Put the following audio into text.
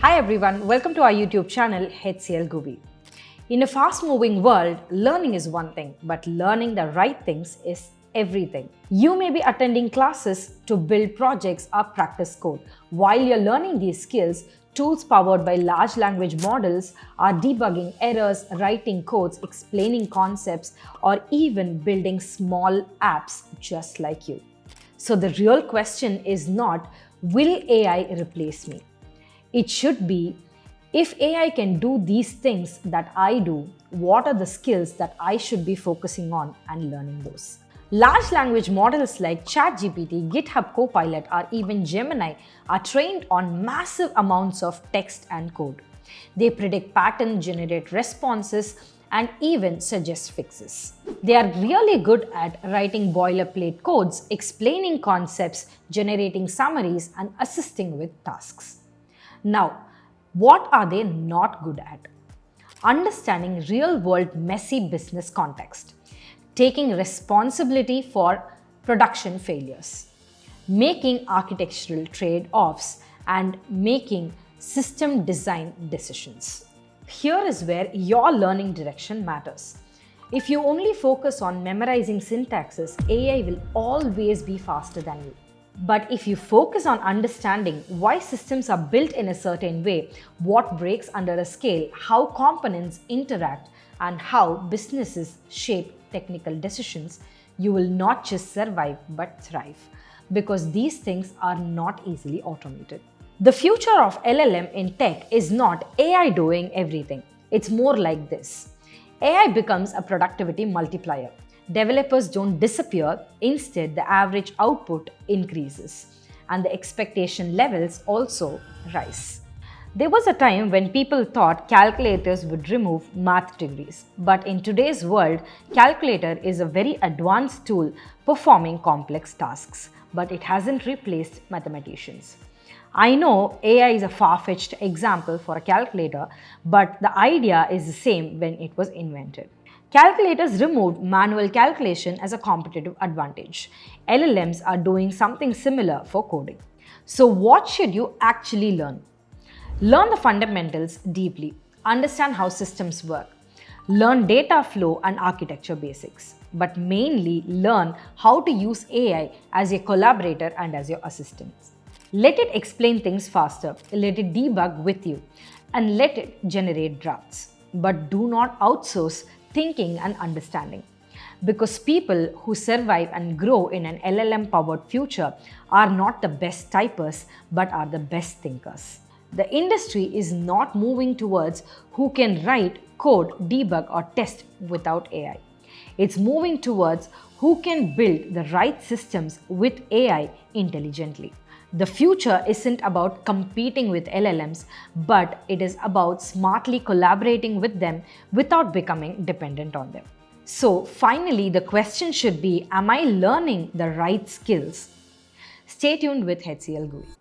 Hi everyone, welcome to our YouTube channel HCL GUVI. In a fast-moving world, learning is one thing, but learning the right things is everything. You may be attending classes to build projects or practice code. While you're learning these skills, tools powered by large language models are debugging errors, writing codes, explaining concepts, or even building small apps just like you. So the real question is not, will AI replace me? It should be, if AI can do these things that I do, what are the skills that I should be focusing on and learning those? Large language models like ChatGPT, GitHub Copilot, or even Gemini are trained on massive amounts of text and code. They predict patterns, generate responses, and even suggest fixes. They are really good at writing boilerplate codes, explaining concepts, generating summaries, and assisting with tasks. Now, what are they not good at? Understanding real-world messy business context, taking responsibility for production failures, making architectural trade-offs, and making system design decisions. Here is where your learning direction matters. If you only focus on memorizing syntaxes, AI will always be faster than you. But if you focus on understanding why systems are built in a certain way, what breaks under a scale, how components interact, and how businesses shape technical decisions, you will not just survive but thrive, because these things are not easily automated. The future of LLM in tech is not AI doing everything. It's more like this. AI becomes a productivity multiplier. Developers don't disappear, instead the average output increases and the expectation levels also rise. There was a time when people thought calculators would remove math degrees, but in today's world, calculator is a very advanced tool performing complex tasks, but it hasn't replaced mathematicians. I know AI is a far-fetched example for a calculator, but the idea is the same when it was invented. Calculators removed manual calculation as a competitive advantage. LLMs are doing something similar for coding. So what should you actually learn? Learn the fundamentals deeply. Understand how systems work. Learn data flow and architecture basics. But mainly learn how to use AI as a collaborator and as your assistant. Let it explain things faster, let it debug with you, and let it generate drafts. But do not outsource thinking and understanding, because people who survive and grow in an LLM-powered future are not the best typers but are the best thinkers. The industry is not moving towards who can write, code, debug, or test without AI. It's moving towards who can build the right systems with AI intelligently. The future isn't about competing with LLMs, but it is about smartly collaborating with them without becoming dependent on them. So finally, the question should be, am I learning the right skills? Stay tuned with HCL GUVI.